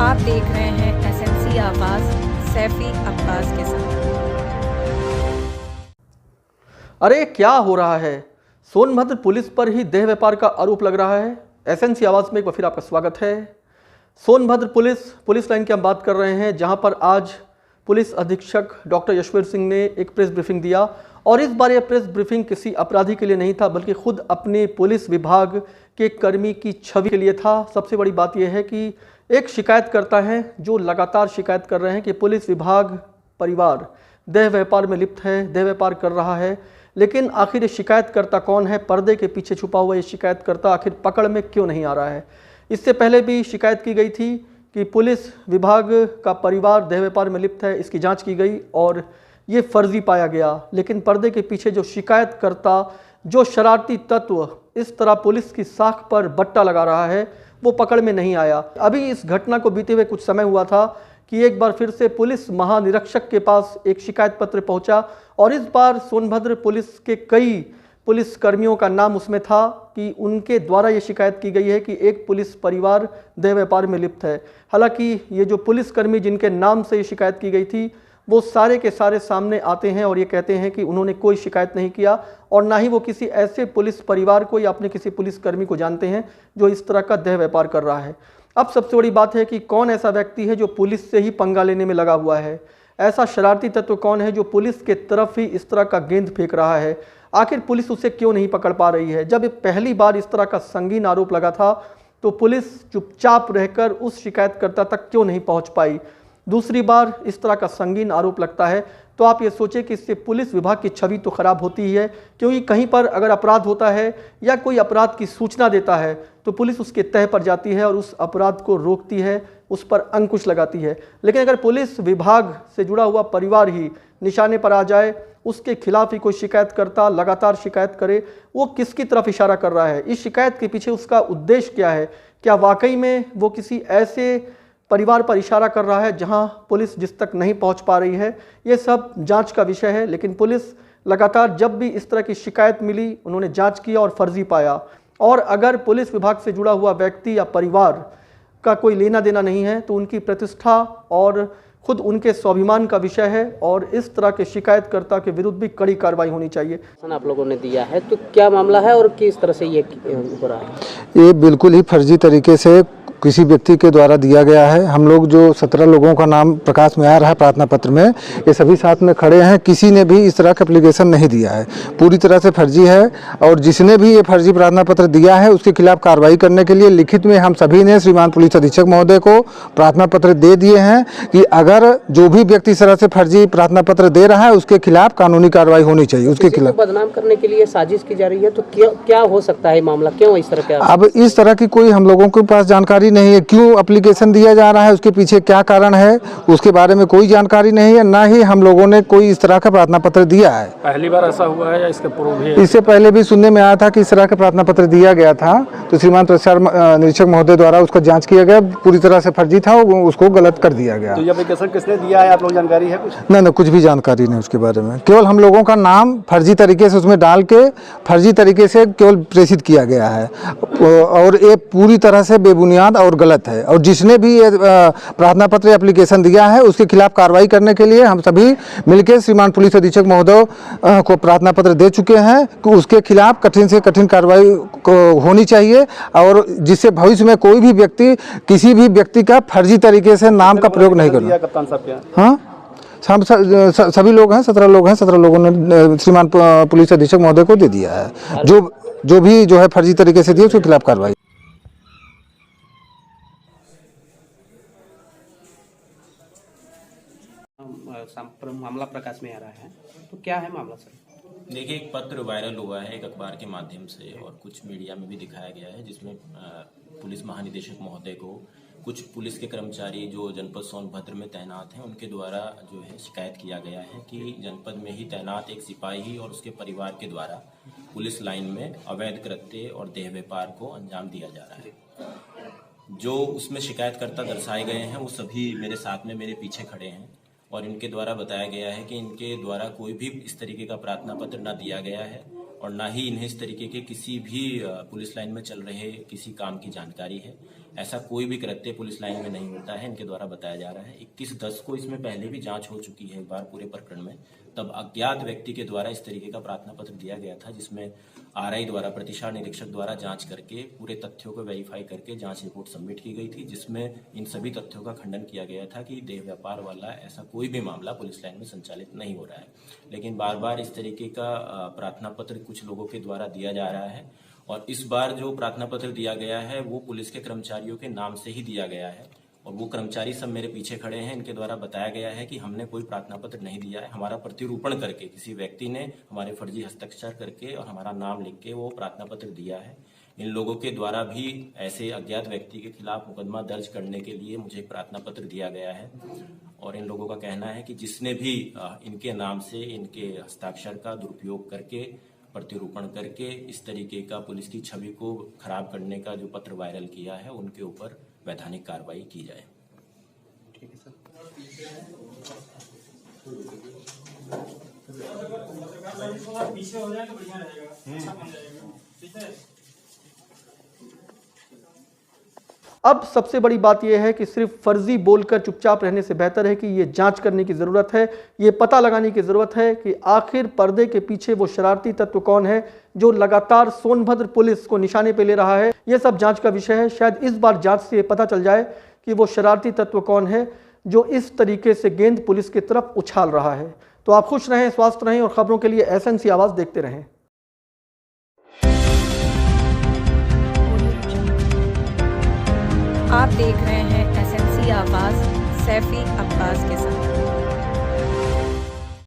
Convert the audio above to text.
आप देख रहे हैं एसएमसी आवाज सैफी अब्बास के साथ। अरे क्या हो रहा है? सोनभद्र पुलिस पर ही देह व्यापार का आरोप लग रहा है। एसएमसी आवाज में एक बार फिर आपका स्वागत है। सोनभद्र पुलिस लाइन की हम बात कर रहे हैं, जहां पर आज पुलिस अधीक्षक डॉक्टर यशवीर सिंह ने एक प्रेस ब्रीफिंग दिया। और इस बार यह प्रेस ब्रीफिंग किसी अपराधी के लिए नहीं था, बल्कि खुद अपने पुलिस विभाग के कर्मी की छवि के लिए था। सबसे बड़ी बात यह है कि एक शिकायतकर्ता है जो लगातार शिकायत कर रहे हैं कि पुलिस विभाग परिवार देह व्यापार में लिप्त है, देह व्यापार कर रहा है। लेकिन आखिर ये शिकायतकर्ता कौन है? पर्दे के पीछे छुपा हुआ ये शिकायतकर्ता आखिर पकड़ में क्यों नहीं आ रहा है? इससे पहले भी शिकायत की गई थी कि पुलिस विभाग का परिवार देह व्यापार में लिप्त है। इसकी जांच की गई और ये फर्जी पाया गया। लेकिन पर्दे के पीछे जो शिकायतकर्ता, जो शरारती तत्व इस तरह पुलिस की साख पर बट्टा लगा रहा है, वो पकड़ में नहीं आया। अभी इस घटना को बीते हुए कुछ समय हुआ था कि एक बार फिर से पुलिस महानिरीक्षक के पास एक शिकायत पत्र पहुंचा और इस बार सोनभद्र पुलिस के कई पुलिस कर्मियों का नाम उसमें था कि उनके द्वारा ये शिकायत की गई है कि एक पुलिस परिवार देह व्यापार में लिप्त है। हालांकि ये जो पुलिसकर्मी जिनके नाम से ये शिकायत की गई थी, वो सारे के सारे सामने आते हैं और ये कहते हैं कि उन्होंने कोई शिकायत नहीं किया और ना ही वो किसी ऐसे पुलिस परिवार को या अपने किसी पुलिसकर्मी को जानते हैं जो इस तरह का देह व्यापार कर रहा है। अब सबसे बड़ी बात है कि कौन ऐसा व्यक्ति है जो पुलिस से ही पंगा लेने में लगा हुआ है? ऐसा शरारती तत्व कौन है जो पुलिस के तरफ ही इस तरह का गेंद फेंक रहा है? आखिर पुलिस उसे क्यों नहीं पकड़ पा रही है? जब पहली बार इस तरह का संगीन आरोप लगा था तो पुलिस चुपचाप रहकर उस शिकायतकर्ता तक क्यों नहीं पहुंच पाई? दूसरी बार इस तरह का संगीन आरोप लगता है तो आप ये सोचें कि इससे पुलिस विभाग की छवि तो खराब होती ही है, क्योंकि कहीं पर अगर अपराध होता है या कोई अपराध की सूचना देता है तो पुलिस उसके तह पर जाती है और उस अपराध को रोकती है, उस पर अंकुश लगाती है। लेकिन अगर पुलिस विभाग से जुड़ा हुआ परिवार ही निशाने पर आ जाए, उसके खिलाफ ही कोई शिकायतकर्ता लगातार शिकायत करे, वो किसकी तरफ इशारा कर रहा है? इस शिकायत के पीछे उसका उद्देश्य क्या है? क्या वाकई में वो किसी ऐसे परिवार पर इशारा कर रहा है जहां पुलिस जिस तक नहीं पहुंच पा रही है? ये सब जांच का विषय है। लेकिन पुलिस लगातार जब भी इस तरह की शिकायत मिली, उन्होंने जांच किया और फर्जी पाया। और अगर पुलिस विभाग से जुड़ा हुआ व्यक्ति या परिवार का कोई लेना देना नहीं है तो उनकी प्रतिष्ठा और खुद उनके स्वाभिमान का विषय है और इस तरह के शिकायतकर्ता के विरुद्ध भी कड़ी कार्रवाई होनी चाहिए। आप लोगों ने दिया है तो क्या मामला है और किस तरह से ये हो रहा है? ये बिल्कुल ही फर्जी तरीके से किसी व्यक्ति के द्वारा दिया गया है। हम लोग जो 17 लोगों का नाम प्रकाश में आ रहा है प्रार्थना पत्र में, ये सभी साथ में खड़े हैं। किसी ने भी इस तरह का एप्लीकेशन नहीं दिया है, पूरी तरह से फर्जी है। और जिसने भी ये फर्जी प्रार्थना पत्र दिया है उसके खिलाफ कार्रवाई करने के लिए लिखित में हम सभी ने श्रीमान पुलिस अधीक्षक महोदय को प्रार्थना पत्र दे दिए हैं कि अगर जो भी व्यक्ति इस तरह से फर्जी प्रार्थना पत्र दे रहा है उसके खिलाफ कानूनी कार्रवाई होनी चाहिए। उसके खिलाफ बदनाम करने के लिए साजिश की जा रही है, तो क्या हो सकता है मामला? क्यों इस तरह का? अब इस तरह की कोई हम लोगों के पास जानकारी नहीं है। क्यों एप्लीकेशन दिया जा रहा है, उसके पीछे क्या कारण है, उसके बारे में कोई जानकारी नहीं है। ना ही हम लोगों ने कोई इस तरह का प्रार्थना पत्र दिया है। पहली बार ऐसा हुआ है या इसके पूर्व भी? इससे पहले भी सुनने में आया था कि इस तरह का प्रार्थना पत्र दिया गया था, तो श्रीमान प्रसार निरीक्षक महोदय द्वारा उसका जांच किया गया, पूरी तरह से फर्जी था, उसको गलत कर दिया गया। तो ये एप्लीकेशन किसने दिया है, आप लोग जानकारी है कुछ? नहीं, कुछ भी जानकारी नहीं उसके बारे में। केवल हम लोगों का नाम फर्जी तरीके से उसमें डाल के फर्जी तरीके से केवल प्रेषित किया गया है और ये पूरी तरह से बेबुनियाद और गलत है। और जिसने भी ये प्रार्थना पत्र एप्लीकेशन दिया है उसके खिलाफ कार्रवाई करने के लिए हम सभी मिलकर श्रीमान पुलिस अधीक्षक महोदय को प्रार्थना पत्र दे चुके हैं कि उसके खिलाफ कठिन से कठिन कार्रवाई होनी चाहिए और जिससे भविष्य में कोई भी व्यक्ति किसी भी व्यक्ति का फर्जी तरीके से नाम का प्रयोग नहीं करना। कप्तान साहब क्या? हाँ, हम सभी लोग हैं, 17 लोग हैं। 17 लोगों ने श्रीमान पुलिस अधीक्षक महोदय को दे दिया है। जो भी है फर्जी तरीके से दिए उसके खिलाफ कार्रवाई। मामला प्रकाश में आ रहा है, तो क्या है मामला सर? देखिए, एक पत्र वायरल हुआ है एक अखबार के माध्यम से और कुछ मीडिया में भी दिखाया गया है, जिसमें पुलिस महानिदेशक महोदय को कुछ पुलिस के कर्मचारी जो जनपद सोनभद्र में तैनात हैं उनके द्वारा जो है शिकायत किया गया है कि जनपद में ही तैनात एक सिपाही और उसके परिवार के द्वारा पुलिस लाइन में अवैध कृत्य और देह व्यापार को अंजाम दिया जा रहा है। जो उसमें शिकायतकर्ता दर्शाए गए हैं वो सभी मेरे साथ में मेरे पीछे खड़े हैं और इनके द्वारा बताया गया है कि इनके द्वारा कोई भी इस तरीके का प्रार्थना पत्र न दिया गया है और ना ही इन्हें इस तरीके के किसी भी पुलिस लाइन में चल रहे किसी काम की जानकारी है। ऐसा कोई भी कृत्य पुलिस लाइन में नहीं होता है, इनके द्वारा बताया जा रहा है। 21/10 को इसमें पहले भी जांच हो चुकी है एक बार पूरे प्रकरण में, तब अज्ञात व्यक्ति के द्वारा इस तरीके का प्रार्थना पत्र दिया गया था, जिसमें आरआई द्वारा, प्रतिशा निरीक्षक द्वारा जांच करके पूरे तथ्यों को वेरीफाई करके जांच रिपोर्ट सबमिट की गई थी, जिसमें इन सभी तथ्यों का खंडन किया गया था कि देह व्यापार वाला ऐसा कोई भी मामला पुलिस लाइन में संचालित नहीं हो रहा है। लेकिन बार बार इस तरीके का प्रार्थना पत्र कुछ लोगों के द्वारा दिया जा रहा है, और इस बार जो प्रार्थना पत्र दिया गया है वो पुलिस के कर्मचारियों के नाम से ही दिया गया है, और वो कर्मचारी सब मेरे पीछे खड़े हैं। इनके द्वारा बताया गया है कि हमने कोई प्रार्थना पत्र नहीं दिया है, हमारा प्रतिरूपण करके किसी व्यक्ति ने हमारे फर्जी हस्ताक्षर करके और हमारा नाम लिख के वो प्रार्थना पत्र दिया है। इन लोगों के द्वारा भी ऐसे अज्ञात व्यक्ति के खिलाफ मुकदमा दर्ज करने के लिए मुझे एक प्रार्थना पत्र दिया गया है, और इन लोगों का कहना है कि जिसने भी इनके नाम से इनके हस्ताक्षर का दुरुपयोग करके, प्रतिरूपण करके इस तरीके का पुलिस की छवि को खराब करने का जो पत्र वायरल किया है, उनके ऊपर वैधानिक कार्रवाई की जाए। ठीक है सर। पीछे हो जाए तो बढ़िया रहेगा, बन जाएगा। ठीक है। अब सबसे बड़ी बात यह है कि सिर्फ फर्जी बोलकर चुपचाप रहने से बेहतर है कि ये जांच करने की ज़रूरत है, ये पता लगाने की ज़रूरत है कि आखिर पर्दे के पीछे वो शरारती तत्व कौन है जो लगातार सोनभद्र पुलिस को निशाने पे ले रहा है। ये सब जांच का विषय है। शायद इस बार जांच से ये पता चल जाए कि वो शरारती तत्व कौन है जो इस तरीके से गेंद पुलिस की तरफ उछाल रहा है। तो आप खुश रहें, स्वस्थ रहें, और खबरों के लिए SNC आवाज़ देखते रहें। आप देख रहे हैं SNC आवाज़ सैफी अब्बास के साथ।